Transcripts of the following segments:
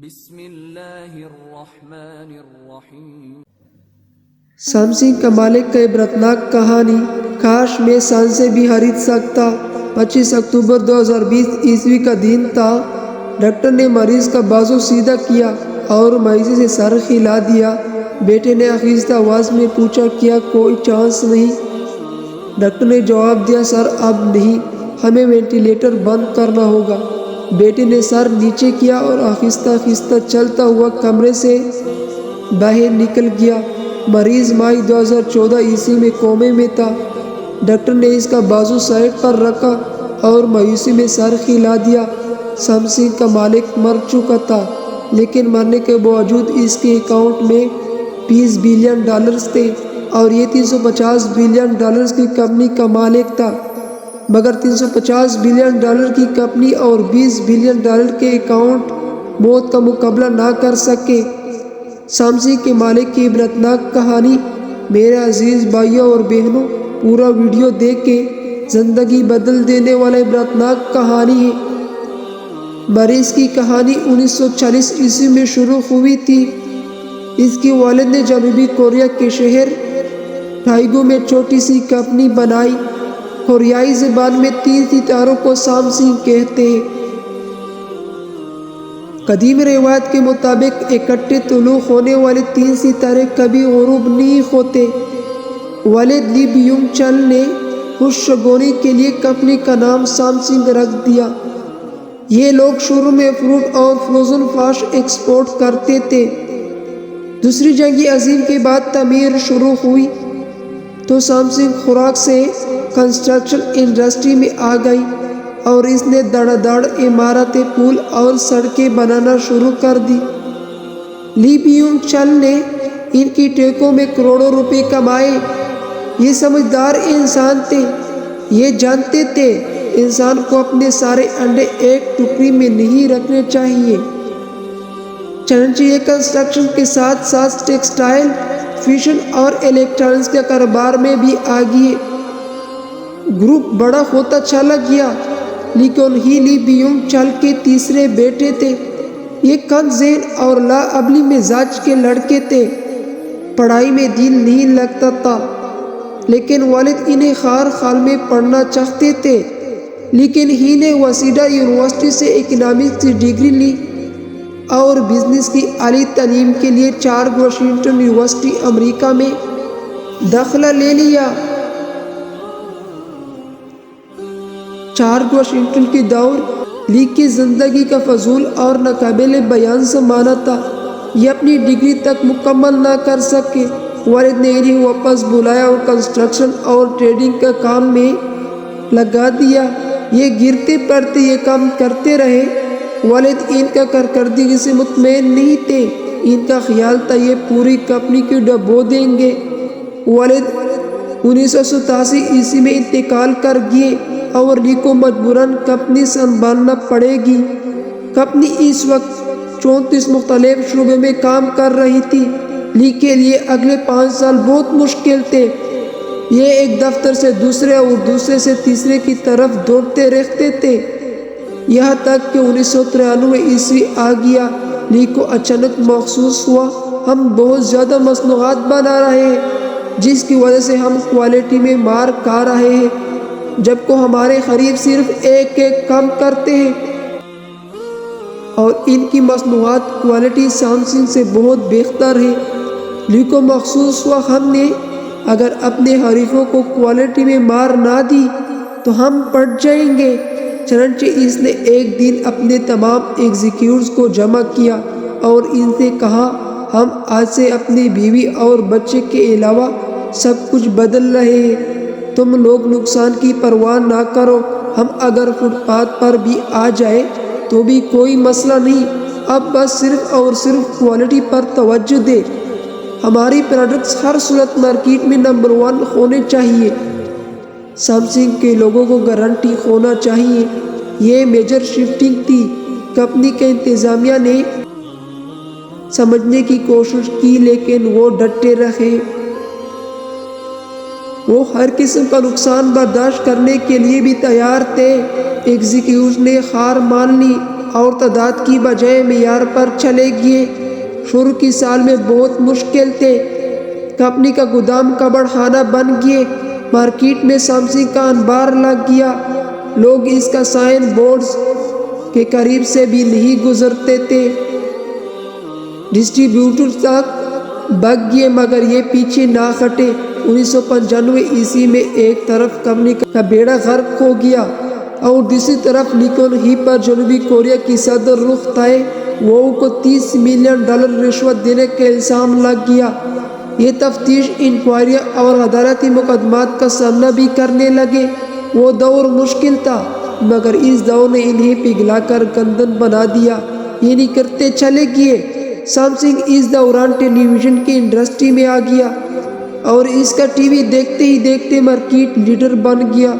بسم اللہ الرحمن الرحیم۔ سامسنگ کا مالک کا عبرتناک کہانی، کاش میں سان سے بھی خرید سکتا۔ 25 اکتوبر 2020 عیسوی کا دن تھا۔ ڈاکٹر نے مریض کا بازو سیدھا کیا اور مایوسی سے سر ہلا دیا۔ بیٹے نے آہستہ آواز میں پوچھا، کیا کوئی چانس نہیں؟ ڈاکٹر نے جواب دیا، سر اب نہیں، ہمیں وینٹیلیٹر بند کرنا ہوگا۔ بیٹے نے سر نیچے کیا اور آہستہ آہستہ چلتا ہوا کمرے سے باہر نکل گیا۔ مریض مئی 2014 عیسوی میں کومے میں تھا۔ ڈاکٹر نے اس کا بازو سائڈ پر رکھا اور مایوسی میں سر ہلا دیا۔ سامسنگ کا مالک مر چکا تھا، لیکن مرنے کے باوجود اس کے اکاؤنٹ میں $20 بلین تھے اور یہ $350 بلین کی کمپنی کا مالک تھا۔ مگر $350 بلین کی کمپنی اور $20 بلین کے اکاؤنٹ موت کا مقابلہ نہ کر سکے۔ سامسنگ کے مالک کی عبرتناک کہانی۔ میرے عزیز بھائیوں اور بہنوں، پورا ویڈیو دیکھ کے زندگی بدل دینے والا عبرتناک کہانی ہے۔ مریض کی کہانی 1940 عیسوی میں شروع ہوئی تھی۔ اس کے والد نے جنوبی کوریا کے شہر ٹائگو میں چھوٹی سی کمپنی بنائی۔ کوریائی زبان میں 3 ستاروں کو سامسنگ کہتے ہیں۔ قدیم روایت کے مطابق اکٹھے طلوع ہونے والے 3 ستارے کبھی غروب نہیں ہوتے۔ والد لی بیونگ چل نے خوشگوانی کے لیے کمپنی کا نام سامسنگ رکھ دیا۔ یہ لوگ شروع میں فروٹ اور فروزن فش ایکسپورٹ کرتے تھے۔ دوسری جنگ عظیم کے بعد تعمیر شروع ہوئی تو سامسنگ خوراک سے کنسٹرکشن انڈسٹری میں آ گئی اور اس نے دھڑا دھڑ عمارتیں، پل اور سڑکیں بنانا شروع کر دی۔ لی بیونگ چل نے ان کی ٹیکوں میں کروڑوں روپے کمائے۔ یہ سمجھدار انسان تھے، یہ جانتے تھے انسان کو اپنے سارے انڈے ایک ٹوکری میں نہیں رکھنے چاہیے۔ چنانچہ یہ کنسٹرکشن کے ساتھ ساتھ ٹیکسٹائل، فیشن اور الیکٹرانکس کے کاروبار میں بھی آگے گروپ بڑا ہوتا چلا گیا۔ لیکن ہی لی بیونگ چل کے تیسرے بیٹے تھے۔ یہ کم ذہن اور لاعقل مزاج کے لڑکے تھے۔ پڑھائی میں دل نہیں لگتا تھا، لیکن والد انہیں خیر خال میں پڑھنا چاہتے تھے۔ لیکن ہی نے واسیڈا یونیورسٹی سے اکنامکس کی ڈگری لی اور بزنس کی اعلیٰ تعلیم کے لیے جارج واشنگٹن یونیورسٹی امریکہ میں داخلہ لے لیا۔ جارج واشنگٹن کے دور لی کی زندگی کا فضول اور ناقابل بیان زمانہ تھا۔ یہ اپنی ڈگری تک مکمل نہ کر سکے۔ والد نے انہیں واپس بلایا اور کنسٹرکشن اور ٹریڈنگ کا کام میں لگا دیا۔ یہ گرتے پڑتے یہ کام کرتے رہے۔ والد ان کا کارکردگی سے مطمئن نہیں تھے۔ ان کا خیال تھا یہ پوری کمپنی کو ڈبو دیں گے۔ والد 1987 عیسوی میں انتقال کر گئے اور لی کو مجبوراً کمپنی سنبھالنا پڑے گی۔ کمپنی اس وقت 34 مختلف شعبوں میں کام کر رہی تھی۔ لی کے لیے اگلے 5 سال بہت مشکل تھے۔ یہ ایک دفتر سے دوسرے اور دوسرے سے تیسرے کی طرف دوڑتے رہتے تھے، یہاں تک کہ 1993 عیسوی آ گیا۔ لی کو اچانک محسوس ہوا، ہم بہت زیادہ مصنوعات بنا رہے ہیں، جس کی وجہ سے ہم کوالٹی میں مار کھا رہے ہیں، جبکہ ہمارے قریب صرف ایک کام کرتے ہیں اور ان کی مصنوعات کوالٹی سامسنگ سے بہت بہتر ہے۔ لی کو محسوس ہوا، ہم نے اگر اپنے حریفوں کو کوالٹی میں مار نہ دی تو ہم پٹ جائیں گے۔ چنانچہ اس نے ایک دن اپنے تمام ایگزیکٹیوز کو جمع کیا اور ان سے کہا، ہم آج سے اپنی بیوی اور بچے کے علاوہ سب کچھ بدل رہے ہیں۔ تم لوگ نقصان کی پرواہ نہ کرو، ہم اگر فٹ پاتھ پر بھی آ جائے تو بھی کوئی مسئلہ نہیں، اب بس صرف اور صرف کوالٹی پر توجہ دے۔ ہماری پروڈکٹس ہر صورت مارکیٹ میں نمبر 1 ہونے چاہیے۔ سامسنگ کے لوگوں کو گارنٹی ہونا چاہیے۔ یہ میجر شفٹنگ تھی۔ کمپنی کے انتظامیہ نے سمجھنے کی کوشش کی، لیکن وہ ڈٹے رہے۔ وہ ہر قسم کا نقصان برداشت کرنے کے لیے بھی تیار تھے۔ ایگزیکٹیوز نے ہار مان لی اور تعداد کی بجائے معیار پر چلے گئے۔ شروع کی سال میں بہت مشکل تھے، کمپنی کا گودام کبڑ خانہ بن گئے، مارکیٹ میں سیمسنگ کا انبار لگ گیا، لوگ اس کا سائن بورڈز کے قریب سے بھی نہیں گزرتے تھے۔ ڈسٹریبیوٹر تک بک گئے مگر یہ پیچھے نہ ہٹے۔ 1995 میں ایک طرف کمپنی کا بیڑا غرق ہو گیا اور دوسری طرف نیکون ہی پر جنوبی کوریا کی صدر رخ تائے وو کو $30 ملین رشوت دینے کا الزام لگ گیا۔ یہ تفتیش، انکوائریاں اور عدالتی مقدمات کا سامنا بھی کرنے لگے۔ وہ دور مشکل تھا مگر اس دور نے انہیں پگھلا کر گردن بنا دیا، یعنی کرتے چلے گئے۔ سیمسنگ اس دوران ٹیلی ویژن کی انڈسٹری میں آ گیا اور اس کا ٹی وی دیکھتے ہی دیکھتے مارکیٹ لیڈر بن گیا،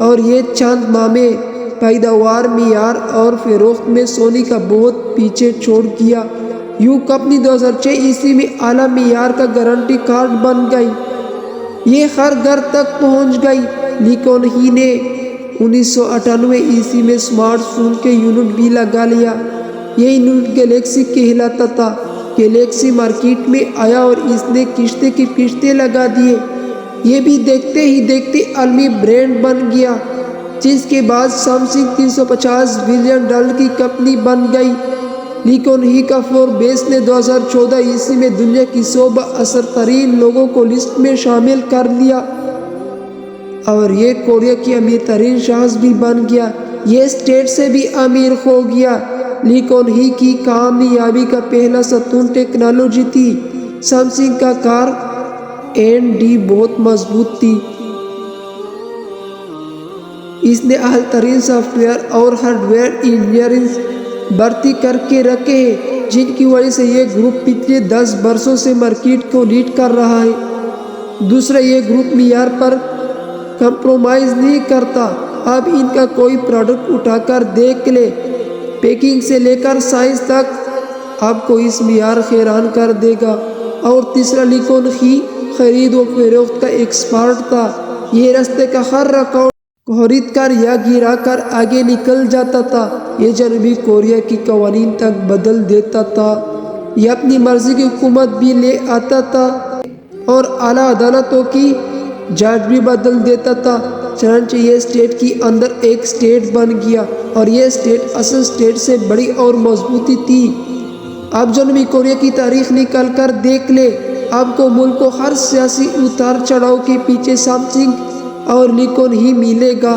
اور یہ چند ماہ میں پیداوار، معیار اور فروخت میں سونی کا بہت پیچھے چھوڑ گیا۔ یوں کمپنی 2006 میں اعلیٰ معیار کا گارنٹی کارڈ بن گئی، یہ ہر گھر تک پہنچ گئی۔ نیکون ہی نے 1998 میں اسمارٹ فون کے یونٹ بھی لگا لیا۔ یہ یونٹ گلیکسی کہلاتا تھا۔ گلیکسی مارکیٹ میں آیا اور اس نے کشتے کی کشتے لگا دیے، یہ بھی دیکھتے ہی دیکھتے عالمی برانڈ بن گیا، جس کے بعد سیمسنگ $350 بلین کی کمپنی بن گئی۔ نیکون ہی کا فوربس نے 2014 میں دنیا کی 100 با اثر ترین لوگوں کو لسٹ میں شامل کر لیا اور یہ کوریا کی امیر ترین شخص بھی بن گیا، یہ اسٹیٹ سے بھی امیر ہو گیا۔ نیکون ہی کی کامیابی کا پہلا ستون ٹیکنالوجی تھی۔ سیمسنگ کا کار R&D بہت مضبوط تھی، اس نے اعلیٰ ترین سافٹ ویئر اور ہارڈ ویئر انجینئرز بھرتی کر کے رکھے ہیں، جن کی وجہ سے یہ گروپ پچھلے 10 برسوں سے مارکیٹ کو لیڈ کر رہا ہے۔ دوسرا، یہ گروپ معیار پر کمپرومائز نہیں کرتا۔ اب ان کا کوئی پروڈکٹ اٹھا کر دیکھ لے، پیکنگ سے لے کر سائز تک، آپ کو اس معیار حیران کر دے گا۔ اور تیسرا، نیکون ہی خرید و فروخت کا ایکسپرٹ تھا، یہ راستے کا ہر ریکارڈ خرید کر یا گرا کر آگے نکل جاتا تھا، یہ جنوبی کوریا کی قوانین تک بدل دیتا تھا، یہ اپنی مرضی کی حکومت بھی لے آتا تھا اور اعلیٰ عدالتوں کی جج بھی بدل دیتا تھا۔ چنانچہ یہ اسٹیٹ کی اندر ایک اسٹیٹ بن گیا اور یہ اسٹیٹ اصل اسٹیٹ سے بڑی اور مضبوطی تھی۔ اب جنوبی کوریا کی تاریخ نکال کر دیکھ لے، آپ کو ملک کو ہر سیاسی اتار چڑھاؤ کے پیچھے سیمسنگ اور نیکون ہی ملے گا۔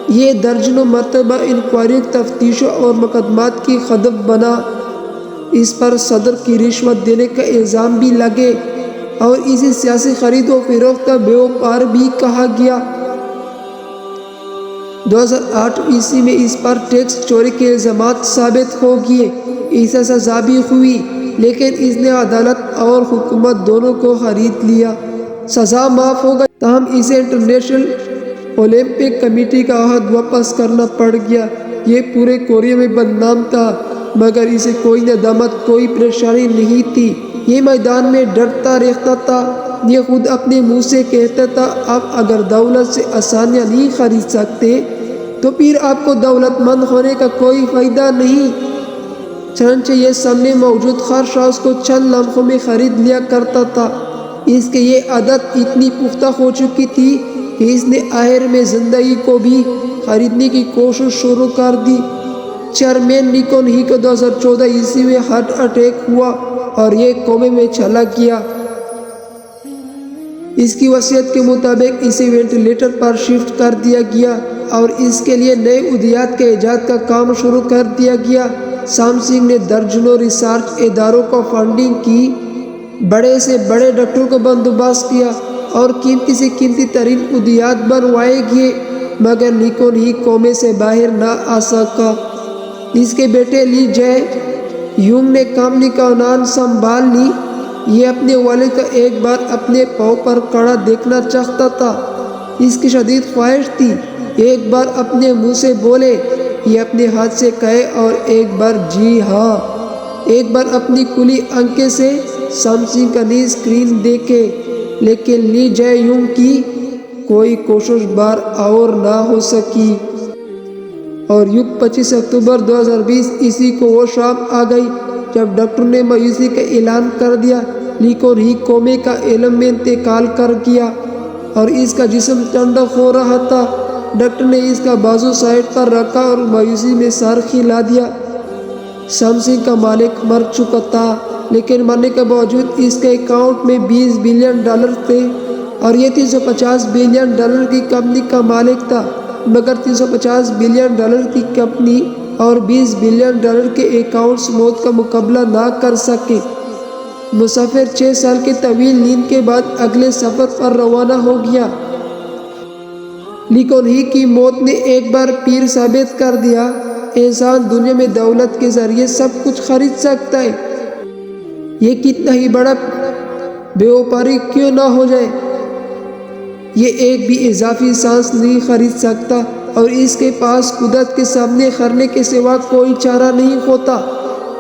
یہ درجنوں مرتبہ انکوائریوں، تفتیشوں اور مقدمات کی ہدف بنا، اس پر صدر کی رشوت دینے کا الزام بھی لگے اور اسے سیاسی خرید و فروخت کا بیوپار بھی کہا گیا۔ 2008 میں اس پر ٹیکس چوری کے الزامات ثابت ہو گئے، اسے سزا بھی ہوئی، لیکن اس نے عدالت اور حکومت دونوں کو خرید لیا، سزا معاف ہو گئی، تاہم اسے انٹرنیشنل اولمپک کمیٹی کا عہد واپس کرنا پڑ گیا۔ یہ پورے کوریا میں بدنام تھا مگر اسے کوئی ندامت، کوئی پریشانی نہیں تھی، یہ میدان میں ڈرتا رہتا تھا، یہ خود اپنے منہ سے کہتا تھا، اب اگر دولت سے آسانیاں نہیں خرید سکتے تو پھر آپ کو دولت مند ہونے کا کوئی فائدہ نہیں۔ چنانچہ یہ سامنے موجود ہر شخص کو چند لمحوں میں خرید لیا کرتا تھا۔ اس کی یہ عادت اتنی پختہ ہو چکی تھی کہ اس نے آخر میں زندگی کو بھی خریدنے کی کوشش شروع کر دی۔ چیئرمین نیکون ہی کو 2014 میں ہارٹ اٹیک ہوا اور یہ کومے میں چلا گیا۔ اس کی وصیت کے مطابق اسے وینٹیلیٹر پر شفٹ کر دیا گیا اور اس کے لیے نئے ادویات کے ایجاد کا کام شروع کر دیا گیا۔ سیمسنگ نے درجنوں ریسرچ اداروں کو فنڈنگ کی، بڑے سے بڑے ڈاکٹروں کو بندوبست کیا اور قیمتی سے قیمتی ترین ادویات بنوائے گئے، مگر نیکون ہی کومے سے باہر نہ آ سکا۔ اس کے بیٹے لی جے یونگ نے کمپنی کا عنان سنبھال لی۔ یہ اپنے والد کا ایک بار اپنے پاؤں پر کھڑا دیکھنا چاہتا تھا، اس کی شدید خواہش تھی، ایک بار اپنے منہ سے بولے، یہ اپنے ہاتھ سے کہے اور ایک بار جی ہاں، ایک بار اپنی کھلی آنکھیں سے سیمسنگ کا نئی اسکرین دیکھے، لیکن لی جے یونگ کی کوئی کوشش بار اور نہ ہو سکی۔ اور یوں 25 اکتوبر 2020 عیسوی کو وہ شام آ گئی جب ڈاکٹر نے مایوسی کا اعلان کر دیا لیکن ہی قومے کا علم میں انتقال کر گیا اور اس کا جسم ٹھنڈا ہو رہا تھا۔ ڈاکٹر نے اس کا بازو سائڈ پر رکھا اور مایوسی میں سر ہلا دیا۔ سیمسنگ کا مالک مر چکا تھا لیکن مرنے کے باوجود اس کے اکاؤنٹ میں $20 بلین تھے اور یہ $350 بلین کی کمپنی کا مالک تھا، مگر $350 بلین کی کمپنی اور $20 بلین کے اکاؤنٹس موت کا مقابلہ نہ کر سکے۔ مسافر 6 سال کی طویل نیند کے بعد اگلے سفر پر روانہ ہو گیا، لیکن ہی کی موت نے ایک بار پھر ثابت کر دیا انسان دنیا میں دولت کے ذریعے سب کچھ خرید سکتا ہے، یہ کتنا ہی بڑا بیوپاری کیوں نہ ہو جائے، یہ ایک بھی اضافی سانس نہیں خرید سکتا اور اس کے پاس قدرت کے سامنے کرنے کے سوا کوئی چارہ نہیں ہوتا۔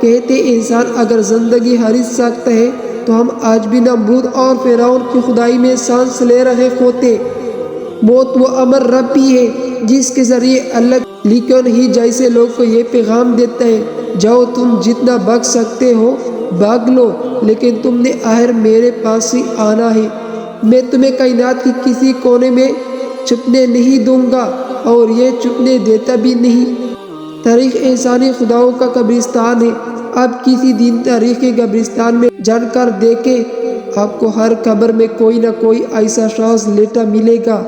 کہتے انسان اگر زندگی خرید سکتا ہے تو ہم آج بھی نمرود اور فرعون کی خدائی میں سانس لے رہے ہوتے۔ موت وہ امر رب بھی ہے جس کے ذریعے اللہ لیکن ہی جیسے لوگ کو یہ پیغام دیتا ہے جاؤ تم جتنا بھاگ سکتے ہو بھاگ لو، لیکن تم نے آخر میرے پاس ہی آنا ہے، میں تمہیں کائنات کی کسی کونے میں چھپنے نہیں دوں گا اور یہ چھپنے دیتا بھی نہیں۔ تاریخ انسانی خداؤں کا قبرستان ہے، آپ کسی دن تاریخ کے قبرستان میں جان کر دیکھیں، آپ کو ہر قبر میں کوئی نہ کوئی ایسا شخص لیٹا ملے گا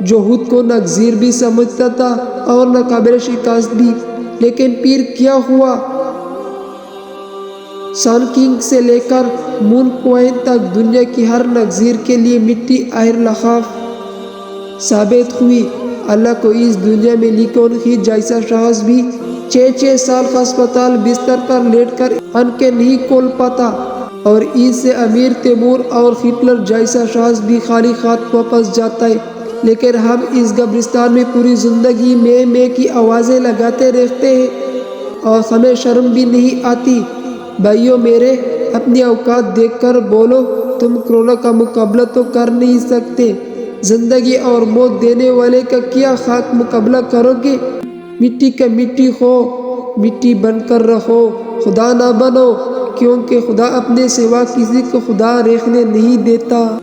جو خود کو ناگزیر بھی سمجھتا تھا اور نہ قابل شکست بھی۔ لیکن پھر کیا ہوا؟ سن کنگ سے لے کر مون کوئن تک دنیا کی ہر ناگزیر کے لیے مٹی آخر لحاظ ثابت ہوئی۔ اللہ کو اس دنیا میں لیکن ہی جیسا شخص بھی 6 سال ہسپتال بستر پر لیٹ کر آنکھیں نہیں کھول پاتا اور اس سے امیر تیمور اور ہٹلر جیسا شخص بھی خالی ہاتھ واپس جاتا ہے، لیکن ہم اس قبرستان میں پوری زندگی میں کی آوازیں لگاتے رہتے ہیں اور ہمیں شرم بھی نہیں آتی۔ بھائیو میرے، اپنی اوقات دیکھ کر بولو، تم کرونا کا مقابلہ تو کر نہیں سکتے، زندگی اور موت دینے والے کا کیا خاک مقابلہ کرو گے؟ مٹی کا مٹی ہو، مٹی بن کر رہو، خدا نہ بنو، کیونکہ خدا اپنے سوا کسی کو خدا رہنے نہیں دیتا۔